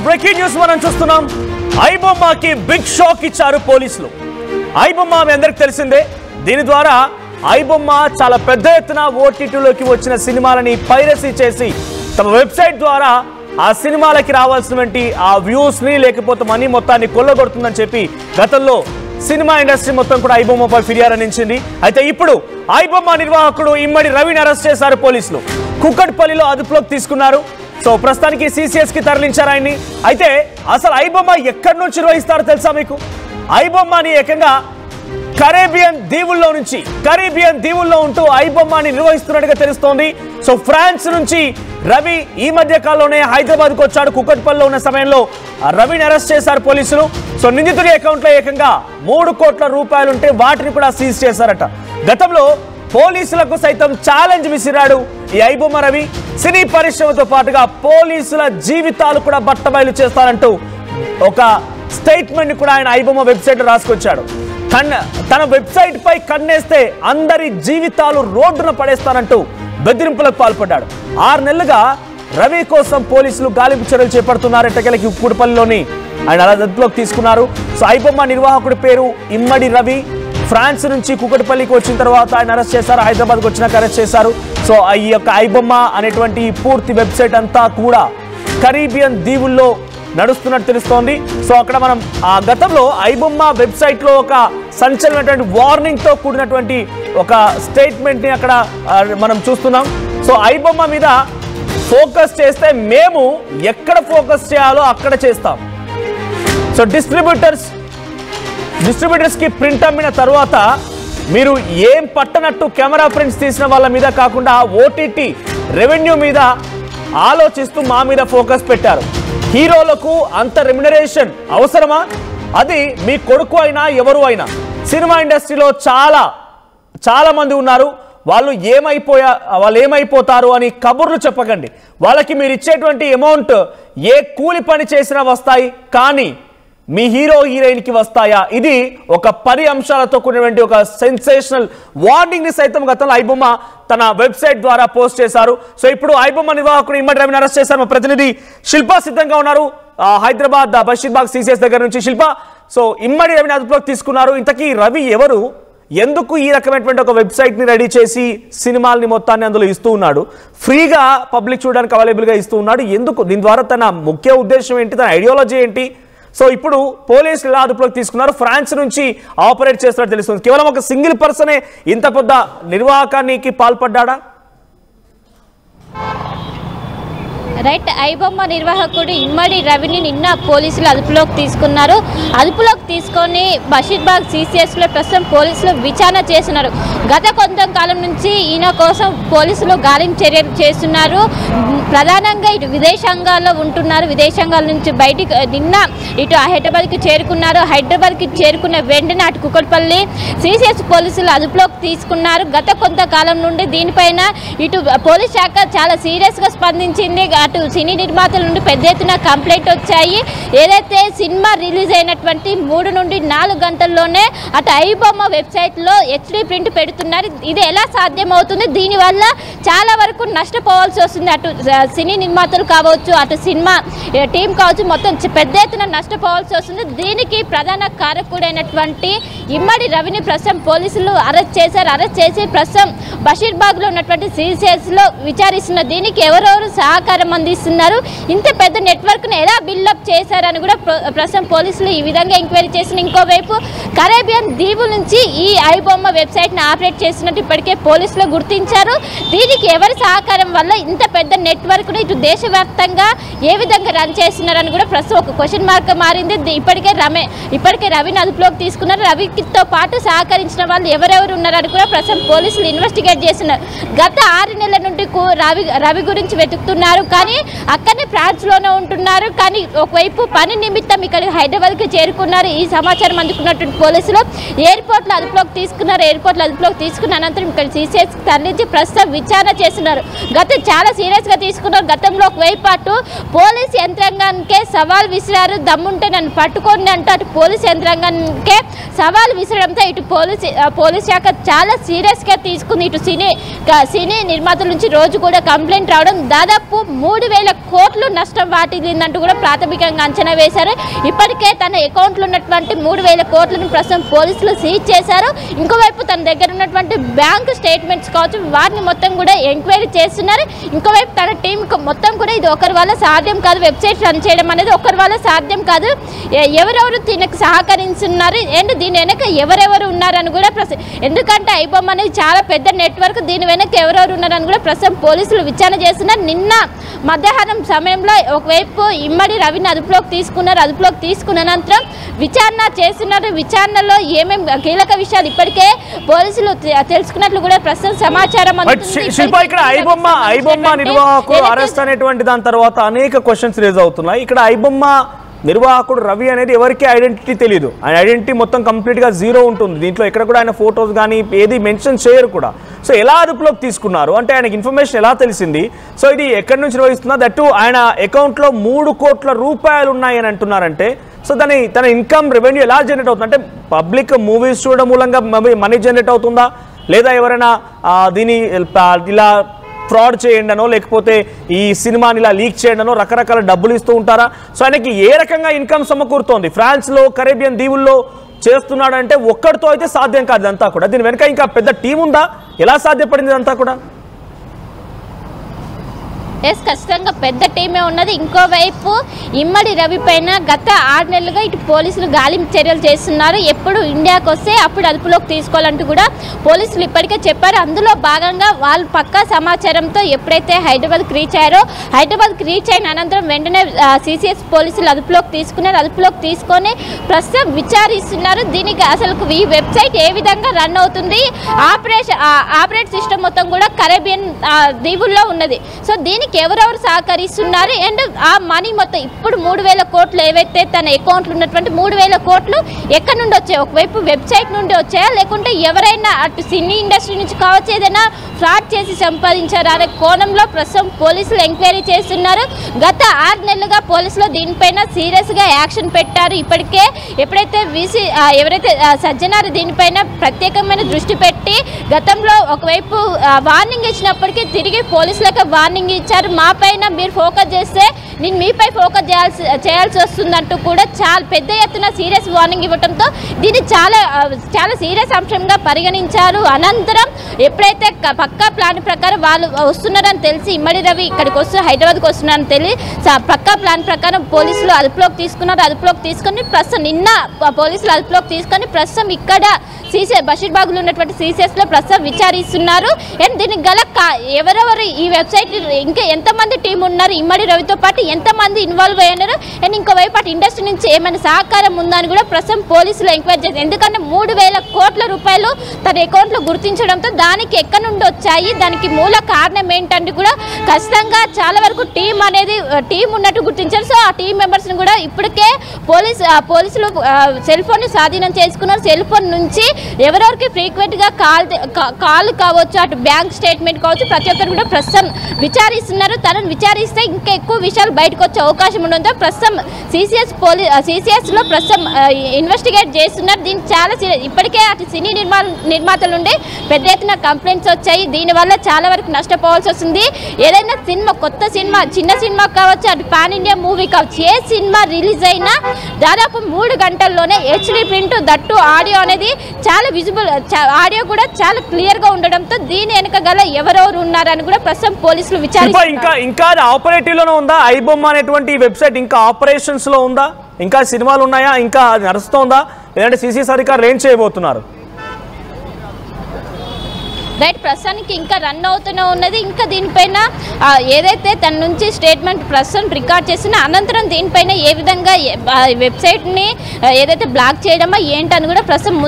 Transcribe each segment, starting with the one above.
Breaking news మనం చూస్తున్నాం. ఐబొమ్మకి big shock ఇచ్చారు పోలీసులు. ఐబొమ్మ మీ అందరికి తెలిసిందే. దీని ద్వారా ఐబొమ్మ చాలా పెద్ద ఎత్తున ఓటీటీలోకి వచ్చిన సినిమాలని పైరసీ చేసి తమ వెబ్సైట్ ద్వారా ఆ సినిమాలకి రావాల్సినటువంటి ఆ వ్యూస్ ని లేకపోతే మనీ మొత్తాన్ని కొల్లగొడుతుందని చెప్పి గతంలో సినిమా ఇండస్ట్రీ మొత్తం కూడా ఐబొమ్మపై ఫిర్యాదు అందించింది. అయితే ఇప్పుడు ఐబొమ్మ నిర్వాహకుడు ఇమ్మడి రవిని అరెస్ట్ చేశారు పోలీసులు. కుక్కట్పల్లిలో అదుపులోకి తీసుకున్నారు. సో ప్రస్తుతానికి సిసిఎస్ కి తరలించారు ఆయన్ని. అయితే అసలు ఐబొమ్మ ఎక్కడి నుంచి నిర్వహిస్తారో తెలుసా మీకు? ఐబొమ్మని ఏకంగా కరేబియన్ దీవుల్లో ఉంటూ ఐబొమ్మని నిర్వహిస్తున్నట్టుగా తెలుస్తోంది. సో ఫ్రాన్స్ నుంచి రవి ఈ మధ్య కాలంలోనే హైదరాబాద్కు వచ్చాడు. కుక్కట్పల్లిలో ఉన్న సమయంలో రవిని అరెస్ట్ చేశారు పోలీసులు. సో నిందితుడి అకౌంట్లో ఏకంగా 3 కోట్ల రూపాయలుంటే వాటిని కూడా సీజ్ చేశారట. గతంలో పోలీసులకు సైతం ఛాలెంజ్ విసిరాడు ఈ ఐబొమ్మ రవి. సినీ పరిశ్రమతో పాటుగా పోలీసుల జీవితాలు కూడా బట్టబయలు చేస్తారంటూ ఒక స్టేట్మెంట్ కూడా ఆయన ఐబొమ్మ వెబ్సైట్ లో రాసుకొచ్చాడు. తన వెబ్సైట్ పై కన్నేస్తే అందరి జీవితాలు రోడ్డున పడేస్తానంటూ బెదిరింపులకు పాల్పడ్డాడు. 6 నెలలుగా రవి కోసం పోలీసులు గాలింపు చర్యలు చేపడుతున్నారు. ఎట్టకేలకి కుక్కట్పల్లిలోని ఆయన అదుపులోకి తీసుకున్నారు. సో ఐబొమ్మ నిర్వాహకుడి పేరు ఇమ్మడి రవి. ఫ్రాన్స్ నుంచి కుక్కట్పల్లికి వచ్చిన తర్వాత ఆయన అరెస్ట్ చేశారు. హైదరాబాద్కి వచ్చినాక అరెస్ట్ చేశారు. సో ఈ యొక్క ఐబొమ్మ అనేటువంటి పూర్తి వెబ్సైట్ అంతా కూడా కరీబియన్ దీవుల్లో నడుస్తున్నట్టు తెలుస్తోంది. సో అక్కడ మనం ఆ గతంలో ఐబొమ్మ వెబ్సైట్ లో ఒక సంచలనటువంటి వార్నింగ్ తో కూడినటువంటి ఒక స్టేట్మెంట్ ని అక్కడ మనం చూస్తున్నాం. సో ఐబొమ్మ మీద ఫోకస్ చేస్తే మేము ఎక్కడ ఫోకస్ చేయాలో అక్కడ చేస్తాం. సో డిస్ట్రిబ్యూటర్స్ కి ప్రింట్ అమ్మిన తర్వాత మీరు ఏం పట్టనట్టు కెమెరా ప్రింట్స్ తీసిన వాళ్ళ మీద కాకుండా ఓటీటీ రెవెన్యూ మీద ఆలోచిస్తూ మా మీద ఫోకస్ పెట్టారు. హీరోలకు అంత రెమ్యునరేషన్ అవసరమా? అది మీ కొడుకు అయినా ఎవరు అయినా. సినిమా ఇండస్ట్రీలో చాలా మంది ఉన్నారు. వాళ్ళు ఏమైపోతారు అని కబుర్లు చెప్పకండి. వాళ్ళకి మీరు ఇచ్చేటువంటి అమౌంట్ ఏ కూలి పని చేసినా వస్తాయి, కానీ మీ హీరో హీరోయిన్కి వస్తాయా? ఇది ఒక 10 అంశాలతో కూడినటువంటి ఒక సెన్సేషనల్ వార్నింగ్ ని సైతం గతంలో ఐబొమ్మ తన వెబ్సైట్ ద్వారా పోస్ట్ చేశారు. సో ఇప్పుడు ఐబొమ్మ నిర్వాహకుడు ఇమ్మడి రవిని అరెస్ట్ చేశారు. మా ప్రతినిధి శిల్ప సిద్ధంగా ఉన్నారు హైదరాబాద్ బషీర్బాగ్ సిసిఎస్ దగ్గర నుంచి. శిల్ప, సో ఇమ్మడి రవిని అదుపులోకి తీసుకున్నారు. ఇంతకీ రవి ఎవరు? ఎందుకు ఈ రకమైనటువంటి ఒక వెబ్సైట్ ని రెడీ చేసి సినిమాల్ని మొత్తాన్ని అందులో ఇస్తూ ఉన్నాడు? ఫ్రీగా పబ్లిక్ చూడడానికి అవైలబుల్ గా ఇస్తూ ఉన్నాడు. ఎందుకు? దీని ద్వారా తన ముఖ్య ఉద్దేశం ఏంటి? తన ఐడియాలజీ ఏంటి? సో ఇప్పుడు పోలీసులు ఎలా అదుపులోకి తీసుకున్నారు? ఫ్రాన్స్ నుంచి ఆపరేట్ చేస్తున్నట్టు తెలుస్తుంది. కేవలం ఒక సింగిల్ పర్సనే ఇంత పెద్ద నిర్వాహకానికి పాల్పడ్డా? రైట్, ఐబొమ్మ నిర్వాహకుడు ఇమ్మడి రవిని నిన్న పోలీసులు అదుపులోకి తీసుకున్నారు. అదుపులోకి తీసుకొని బషీర్బాగ్ సిసిఎస్లో ప్రస్తుతం పోలీసులు విచారణ చేస్తున్నారు. గత కొంతకాలం నుంచి ఈయన కోసం పోలీసులు గాలింపు చర్యలు చేస్తున్నారు. ప్రధానంగా ఇటు విదేశాంగాల్లో ఉంటున్నారు. విదేశాంగాల నుంచి బయటికి నిన్న ఇటు హైదరాబాద్కి చేరుకున్నారు. హైదరాబాద్కి చేరుకున్న వెంటనే అటు కుక్కట్పల్లి సిసిఎస్ పోలీసులు అదుపులోకి తీసుకున్నారు. గత కొంతకాలం నుండి దీనిపైన ఇటు పోలీస్ శాఖ చాలా సీరియస్గా స్పందించింది. అటు సినీ నిర్మాతల నుండి పెద్ద ఎత్తున కంప్లైంట్ వచ్చాయి. ఏదైతే సినిమా రిలీజ్ అయినటువంటి 3 నుండి 4 గంటల్లోనే అటు ఐబొమ్మ వెబ్సైట్లో హెచ్డి ప్రింట్ పెడుతున్నారు. ఇది ఎలా సాధ్యమవుతుంది? దీనివల్ల చాలా వరకు నష్టపోవాల్సి వస్తుంది. అటు సినీ నిర్మాతలు కావచ్చు, అటు సినిమా టీం కావచ్చు, మొత్తం పెద్ద ఎత్తున నష్టపోవాల్సి వస్తుంది. దీనికి ప్రధాన కారకుడైనటువంటి ఇమ్మడి రవిని ప్రస్తుతం పోలీసులు అరెస్ట్ చేశారు. అరెస్ట్ చేసి ప్రస్తుతం బషీర్బాగ్లో ఉన్నటువంటి సిసిఎస్లో విచారిస్తున్న. దీనికి ఎవరెవరు సహకారం అందిస్తున్నారు, ఇంత పెద్ద నెట్వర్క్ను ఎలా బిల్డప్ చేశారని కూడా ప్రస్తుతం పోలీసులు ఈ విధంగా ఎంక్వైరీ చేసిన. ఇంకోవైపు కరేబియన్ దీవుల నుంచి ఈ ఐబొమ్మ వెబ్సైట్ని ఆపరేట్ చేస్తున్నట్టు ఇప్పటికే పోలీసులు గుర్తించారు. దీనికి ఎవరి సహకారం వల్ల ఇంత పెద్ద నెట్వర్క్ను ఇటు దేశవ్యాప్తంగా ఏ విధంగా రన్ చేస్తున్నారని కూడా ప్రస్తుతం ఒక క్వశ్చన్ మార్క్ మారింది. ఇప్పటికే రవిని అదుపులోకి తీసుకున్నారు. రవితో పాటు సహకరించిన వాళ్ళు ఎవరెవరు ఉన్నారని కూడా ప్రస్తుతం పోలీసులు ఇన్వెస్టిగేట్ చేస్తున్నారు. గత 6 నెలల నుండి రవి గురించి వెతుకుతున్నారు, కానీ అక్కడనే ఫ్రాన్స్లోనే ఉంటున్నారు. కానీ ఒకవైపు పని నిమిత్తం ఇక్కడ హైదరాబాద్కి చేరుకున్నారు. ఈ సమాచారం అందుకున్నటువంటి పోలీసులు ఎయిర్పోర్ట్లో అదుపులోకి తీసుకున్నారు. ఎయిర్పోర్ట్లో అదుపులోకి తీసుకున్న అనంతరం ఇక్కడ సిసిఎస్కి తరలించి ప్రస్తుతం విచారణ చేస్తున్నారు. చాలా సీరియస్గా తీసుకున్నారు. గతంలో ఒకవైపు అటు పోలీస్ యంత్రాంగానికే సవాల్ విసిరారు. దమ్ముంటే నన్ను పట్టుకోండి అంటూ అటు పోలీస్ యంత్రాంగానికే సవాల్ విసరడంతో ఇటు పోలీస్ శాఖ చాలా సీరియస్గా తీసుకుంది. ఇటు సినీ నిర్మాతల నుంచి రోజు కూడా కంప్లైంట్ రావడం, దాదాపు 3000 కోట్లు నష్టం వాటిల్లిందంటూ కూడా ప్రాథమికంగా అంచనా వేశారు. ఇప్పటికే తన అకౌంట్లో ఉన్నటువంటి 3,000 కోట్లను ప్రస్తుతం పోలీసులు సీజ్ చేశారు. ఇంకోవైపు తన దగ్గర ఉన్నటువంటి బ్యాంక్ స్టేట్మెంట్స్ కావచ్చు వాటిని మొత్తం కూడా ఎంక్వైరీ చేస్తున్నారు. ఇంకోవైపు తన టీం మొత్తం కూడా ఇది ఒకరి వల్ల సాధ్యం కాదు, వెబ్సైట్ రన్ చేయడం అనేది ఒకరి వల్ల సాధ్యం కాదు, ఎవరెవరు దీనికి సహకరిస్తున్నారు అండ్ దీని వెనక ఎవరెవరు ఉన్నారని కూడా ఎందుకంటే ఐబొమ్మ అనేది చాలా పెద్ద నెట్వర్క్, దీని వెనక ఎవరెవరు ఉన్నారని కూడా ప్రస్తుతం పోలీసులు విచారణ చేస్తున్నారు. నిన్న మధ్యాహ్నం సమయంలో ఒకవైపు ఇమ్మడి రవిని అదుపులోకి తీసుకున్నారు. అదుపులోకి తీసుకున్న అనంతరం విచారణ చేస్తున్నారు. విచారణలో ఏమేమి కీలక విషయాలు ఇప్పటికే పోలీసులు తెలుసుకున్నట్లు కూడా ప్రస్తుతం సమాచారం ఇక్కడ ఐబొమ్మ నిర్వాహకుడు అరెస్ట్ అనేటువంటి దాని తర్వాత అనేక క్వశ్చన్స్ రేజ్ అవుతున్నాయి. ఇక్కడ ఐబొమ్మ నిర్వాహకుడు రవి అనేది ఎవరికి ఐడెంటిటీ తెలియదు, ఆయన ఐడెంటిటీ మొత్తం కంప్లీట్గా జీరో ఉంటుంది. దీంట్లో ఎక్కడ కూడా ఆయన ఫొటోస్ కానీ ఏది మెన్షన్ చేయరు కూడా. సో ఎలా అదుపులోకి తీసుకున్నారు అంటే ఆయనకి ఇన్ఫర్మేషన్ ఎలా తెలిసింది, సో ఇది ఎక్కడి నుంచి నిర్వహిస్తున్నా దట్టు ఆయన అకౌంట్లో 3 కోట్ల రూపాయలు ఉన్నాయని అంటున్నారంటే సో తన ఇన్కమ్ రెవెన్యూ ఎలా జనరేట్ అవుతుంది అంటే పబ్లిక్ మూవీస్ చూడడం మూలంగా మనీ జనరేట్ అవుతుందా, లేదా ఎవరైనా దీన్ని ఇలా ఫ్రాడ్ చేయండనో లేకపోతే ఈ సినిమాని ఇలా లీక్ చేయడనో రకరకాల డబ్బులు ఇస్తూ ఉంటారా? సో ఆయనకి ఏ రకంగా ఇన్కమ్ సమకూరుతోంది? ఫ్రాన్స్లో కరేబియన్ దీవుల్లో చేస్తున్నాడంటే ఒక్కడితో అయితే సాధ్యం కాదు ఇదంతా కూడా. దీని వెనక ఇంకా పెద్ద టీం ఉందా? ఎలా సాధ్యపడింది ఇదంతా కూడా? ఖచ్చితంగా పెద్ద టీమే ఉన్నది. ఇంకోవైపు ఇమ్మడి రవి పైన గత 6 నెలలుగా ఇటు పోలీసులు గాలింపు చర్యలు చేస్తున్నారు. ఎప్పుడు ఇండియాకి వస్తే అప్పుడు అదుపులోకి తీసుకోవాలంటూ కూడా పోలీసులు ఇప్పటికే చెప్పారు. అందులో భాగంగా వాళ్ళు పక్కా సమాచారంతో ఎప్పుడైతే హైదరాబాద్కి రీచ్ అయ్యారో హైదరాబాద్కి రీచ్ అయిన అనంతరం వెంటనే సిసిఎస్ పోలీసులు అదుపులోకి తీసుకున్నారు. అదుపులోకి తీసుకొని ప్రస్తుతం విచారిస్తున్నారు. దీనికి అసలు ఈ వెబ్సైట్ ఏ విధంగా రన్ అవుతుంది, ఆపరేట్ సిస్టమ్ మొత్తం కూడా కరేబియన్ దీవుల్లో ఉన్నది. సో దీనికి ఎవరెవరు సహకరిస్తున్నారు అండ్ ఆ మనీ మొత్తం ఇప్పుడు 3,000 కోట్లు ఏవైతే తన అకౌంట్లో ఉన్నటువంటి 3,000 కోట్లు ఎక్కడి నుండి వచ్చాయి? ఒకవైపు వెబ్సైట్ నుండి వచ్చాయా లేకుంటే ఎవరైనా అటు సినీ ఇండస్ట్రీ నుంచి కావచ్చు ఏదైనా ఫ్రాడ్ చేసి సంపాదించారా అనే కోణంలో ప్రస్తుతం పోలీసులు ఎంక్వైరీ చేస్తున్నారు. గత 6 నెలలుగా పోలీసులు దీనిపైన సీరియస్గా యాక్షన్ పెట్టారు. ఇప్పటికే ఎప్పుడైతే ఎవరైతే సజ్జనారు దీనిపైన ప్రత్యేకమైన దృష్టి పెట్టి గతంలో ఒకవైపు వార్నింగ్ ఇచ్చినప్పటికీ తిరిగి పోలీసులకు వార్నింగ్ ఇచ్చారు. మా పైన మీరు ఫోకస్ చేస్తే నేను మీపై ఫోకస్ చేయాల్సి వస్తుందంటూ కూడా చాలా పెద్ద ఎత్తున సీరియస్ వార్నింగ్ ఇవ్వడంతో దీన్ని చాలా సీరియస్ అంశంగా పరిగణించారు. అనంతరం ఎప్పుడైతే పక్కా ప్లాన్ ప్రకారం వాళ్ళు వస్తున్నారని తెలిసి ఇమ్మడి రవి ఇక్కడికి హైదరాబాద్కి వస్తున్నారని తెలిసి పక్కా ప్లాన్ ప్రకారం పోలీసులు అదుపులోకి తీసుకున్నారు. అదుపులోకి తీసుకొని ప్రస్తుతం నిన్న పోలీసులు అదుపులోకి తీసుకొని ప్రస్తుతం ఇక్కడ బషీర్బాగ్లో ఉన్నటువంటి సిసిఎస్లో ప్రస్తుతం విచారిస్తున్నారు. అండ్ దీనికి గల ఎవరెవరు ఈ వెబ్సైట్ ఇంకా ఎంతమంది టీం ఉన్నారు, ఇమ్మడి రవితో పాటు ఎంతమంది ఇన్వాల్వ్ అయ్యారు అండ్ ఇంకోవైపు అటు ఇండస్ట్రీ నుంచి ఏమైనా సహకారం ఉందా అని కూడా ప్రస్తుతం పోలీసులు ఎంక్వైరీ చేశారు. ఎందుకంటే 3,000 కోట్ల రూపాయలు తన అకౌంట్లో గుర్తించడంతో దానికి ఎక్కడి నుండి వచ్చాయి, దానికి మూల కారణం ఏంటంటే కూడా ఖచ్చితంగా చాలా వరకు టీం ఉన్నట్టు గుర్తించారు. సో ఆ టీం మెంబర్స్ని కూడా ఇప్పటికే పోలీసులు సెల్ ఫోన్ని స్వాధీనం చేసుకున్నారు. సెల్ ఫోన్ నుంచి ఎవరెవరికి ఫ్రీక్వెంట్గా కాల్ కావచ్చు, అటు బ్యాంక్ స్టేట్మెంట్ కావచ్చు, ప్రతి ఒక్కరు కూడా ప్రస్తుతం విచారిస్తున్నారు. తనను విచారిస్తే ఇంకా ఎక్కువ విషయాలు బయటకు వచ్చే అవకాశం ఉండడంతో ప్రస్తుతం సిసిఎస్లో ప్రస్తుతం ఇన్వెస్టిగేట్ చేస్తున్నారు. దీనికి చాలా ఇప్పటికే అటు సినీ నిర్మాతల నుండి పెద్ద ఎత్తున కంప్లైంట్స్ వచ్చాయి. దీనివల్ల చాలా వరకు నష్టపోవాల్సి వస్తుంది. ఏదైనా సినిమా కొత్త సినిమా చిన్న సినిమా కావచ్చు, అటు పాన్ ఇండియా మూవీ కావచ్చు, ఏ సినిమా రిలీజ్ అయినా దాదాపు 3 గంటల్లోనే HD ప్రింట్ దట్టు ఆడియో అనేది చాలా విజిబుల్, ఆడియో కూడా చాలా క్లియర్గా ఉండడంతో దీని వెనక గల ఎవరెవరు ఉన్నారని కూడా ప్రస్తుతం పోలీసులు విచారిస్తున్నారు. ఇంకా ఆపరేటివ్ లోనే ఉందా ఐబొమ్మ అనేటువంటి వెబ్సైట్? ఇంకా ఆపరేషన్స్ లో ఉందా? ఇంకా సినిమాలు ఉన్నాయా? ఇంకా అది నడుస్తోందా? లేదంటే సిసిఎస్ అధికారులు ఏం చేయబోతున్నారు? రైట్, ప్రస్తుతానికి ఇంకా రన్ అవుతూనే ఉన్నది. ఇంకా దీనిపైన ఏదైతే తన నుంచి స్టేట్మెంట్ ప్రస్తుతం రికార్డ్ చేసిన అనంతరం దీనిపైన ఏ విధంగా వెబ్సైట్ని ఏదైతే బ్లాక్ చేయడమో ఏంటని కూడా ప్రస్తుతం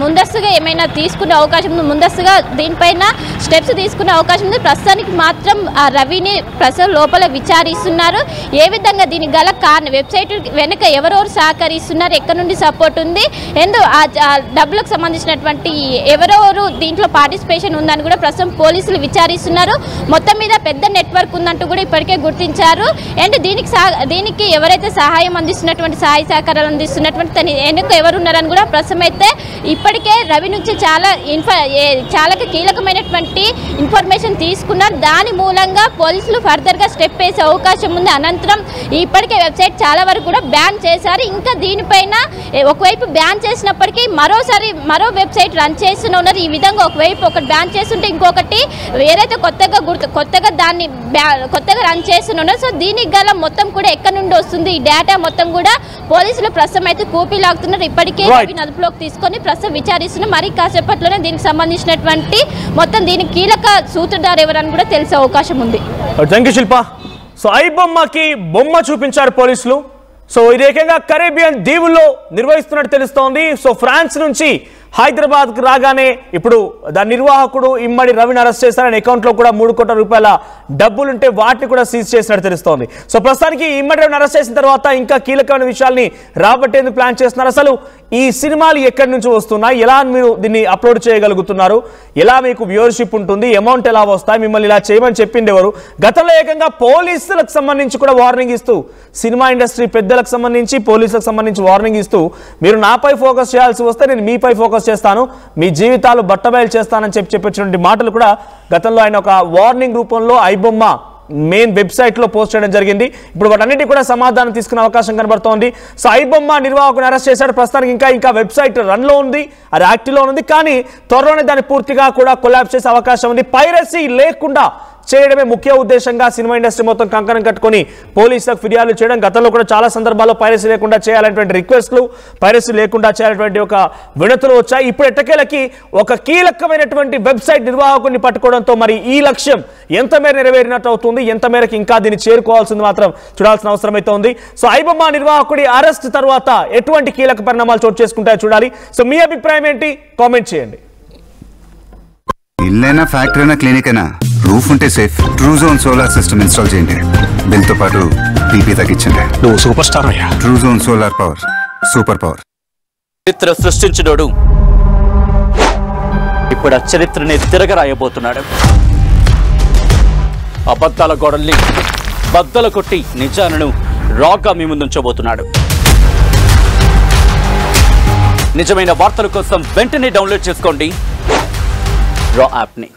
ముందస్తుగా ఏమైనా తీసుకునే అవకాశం ఉంది, ముందస్తుగా దీనిపైన స్టెప్స్ తీసుకునే అవకాశం ఉంది. ప్రస్తుతానికి మాత్రం రవిని ప్రస్తుతం లోపల విచారిస్తున్నారు. ఏ విధంగా దీనికి గల కారణం, వెబ్సైట్ వెనుక ఎవరెవరు సహకరిస్తున్నారు, ఎక్కడి నుండి సపోర్ట్ ఉంది, డబ్బులకు సంబంధించినటువంటి ఎవరెవరు దీంట్లో పార్టిసిపేట్ పార్టిసిపేషన్ ఉందని కూడా ప్రస్తుతం పోలీసులు విచారిస్తున్నారు. మొత్తం మీద పెద్ద నెట్వర్క్ ఉందంటూ కూడా ఇప్పటికే గుర్తించారు. అండ్ దీనికి ఎవరైతే సహాయం అందిస్తున్నటువంటి సహాయ సహకారాలు అందిస్తున్నటువంటి తన వెనుక ఎవరున్నారని కూడా ప్రస్తుతం అయితే ఇప్పటికే రవి నుంచి చాలా కీలకమైనటువంటి ఇన్ఫర్మేషన్ తీసుకున్నారు. దాని మూలంగా పోలీసులు ఫర్దర్గా స్టెప్ వేసే అవకాశం ఉంది. అనంతరం ఇప్పటికే వెబ్సైట్ చాలా వరకు కూడా బ్యాన్ చేశారు. ఇంకా దీనిపైన ఒకవైపు బ్యాన్ చేసినప్పటికీ మరో వెబ్సైట్ రన్ చేస్తున్నారు. ఈ విధంగా ఒకవైపు ఒకటి బ్యాన్ చేస్తుంటే ఇంకొకటి ఏదైతే కొత్తగా దాన్ని కొత్తగా రన్ చేస్తున్నారు. సో దీనికి గల మొత్తం కూడా ఎక్కడి నుండి వస్తుంది ఈ డేటా మొత్తం కూడా పోలీసులు ప్రస్తుతం అయితే కూపీ లాగుతున్నారు. ఇప్పటికే అదుపులోకి తీసుకొని ప్రస్తుతం విచారిస్తున్నారు. మరి కాసేపట్లోనే దీనికి సంబంధించినటువంటి మొత్తం దీనికి కీలక సూత్రధారు ఎవరని కూడా తెలిసే అవకాశం ఉంది. Thank you Shilpa. సో ఐబొమ్మకి బొమ్మ చూపించారు పోలీసులు. సో ఇది ఏకంగా కరేబియన్ దీవుల్లో నిర్వహిస్తున్నట్టు తెలుస్తోంది. సో ఫ్రాన్స్ నుంచి హైదరాబాద్కు రాగానే ఇప్పుడు దాని నిర్వాహకుడు ఇమ్మడి రవిని అరెస్ట్ చేశారని అకౌంట్లో కూడా 3 కోట్ల రూపాయల డబ్బులుంటే వాటిని కూడా సీజ్ చేసినట్టు తెలుస్తోంది. సో ప్రస్తుతానికి ఇమ్మడి రవిని అరెస్ట్ చేసిన తర్వాత ఇంకా కీలకమైన విషయాల్ని రాబట్టేందుకు ప్లాన్ చేస్తున్నారు. అసలు ఈ సినిమాలు ఎక్కడి నుంచి వస్తున్నాయి, ఎలా మీరు దీన్ని అప్లోడ్ చేయగలుగుతున్నారు, ఎలా మీకు వ్యూవర్షిప్ ఉంటుంది, అమౌంట్ ఎలా వస్తాయి, మిమ్మల్ని ఇలా చేయమని చెప్పింది ఎవరు? గతంలో ఏకంగా పోలీసులకు సంబంధించి కూడా వార్నింగ్ ఇస్తూ, సినిమా ఇండస్ట్రీ పెద్దలకు సంబంధించి పోలీసులకు సంబంధించి వార్నింగ్ ఇస్తూ, మీరు నాపై ఫోకస్ చేయాల్సి వస్తే నేను మీపై ఫోకస్ చేస్తాను, మీ జీవితాలు బట్టబయలు చేస్తానని చెప్పినటువంటి మాటలు కూడా గతంలో ఆయన ఒక వార్నింగ్ రూపంలో ఐబొమ్మ మెయిన్ వెబ్సైట్ లో పోస్ట్ చేయడం జరిగింది. ఇప్పుడు వాటన్నిటి కూడా సమాధానం తీసుకునే అవకాశం కనబడుతోంది. సో ఐబొమ్మ నిర్వాహకుని అరెస్ట్ చేశాడు. ప్రస్తుతానికి ఇంకా వెబ్సైట్ రన్ లో ఉంది, అది యాక్టివ్ లో ఉంది. కానీ త్వరలోనే దాన్ని పూర్తిగా కూడా కొలాప్స్ చేసే అవకాశం ఉంది. పైరసీ లేకుండా చేయడమే ముఖ్య ఉద్దేశంగా సినిమా ఇండస్ట్రీ మొత్తం కంకణం కట్టుకొని పోలీసులకు ఫిర్యాదులు చేయడం. గతంలో కూడా చాలా సందర్భాల్లో పైరసీ లేకుండా చేయాలనేటువంటి రిక్వెస్ట్లు, పైరసీ లేకుండా చేయాలనేటువంటి ఒక వినతులు వచ్చాయి. ఇప్పుడు ఎట్టకేలకి ఒక కీలకమైనటువంటి వెబ్సైట్ నిర్వాహకుడిని పట్టుకోవడంతో మరి ఈ లక్ష్యం ఎంత మేర నెరవేరినట్టు అవుతుంది, ఎంత మేరకు ఇంకా దీన్ని చేరుకోవాల్సింది మాత్రం చూడాల్సిన అవసరం అయితే ఉంది. సో ఐబొమ్మ నిర్వాహకుడి అరెస్ట్ తర్వాత ఎటువంటి కీలక పరిణామాలు చోటు చేసుకుంటాయో చూడాలి. సో మీ అభిప్రాయం ఏంటి? కామెంట్ చేయండి. ఇల్లైనా ఫ్యాక్టరీ అయినా క్లినిక్ అయినా రూఫ్ ఉంటే safe. Truzon solar system install చేయండి. బిల్ తో పాటు బీపీ తగ్గించండి. నువ్వు సూపర్ స్టార్ అయ్యా. Truzon solar power, super power. చరిత్ర సృష్టించినోడు ఇప్పుడు ఆ చరిత్రని తిరగరాయబోతున్నాడు. అబద్ధాల గోడల్ని బద్దల కొట్టి నిజాలను రాగా మీ ముందుంచబోతున్నాడు. నిజమైన వార్తల కోసం వెంటనే డౌన్లోడ్ చేసుకోండి రా యాప్ని.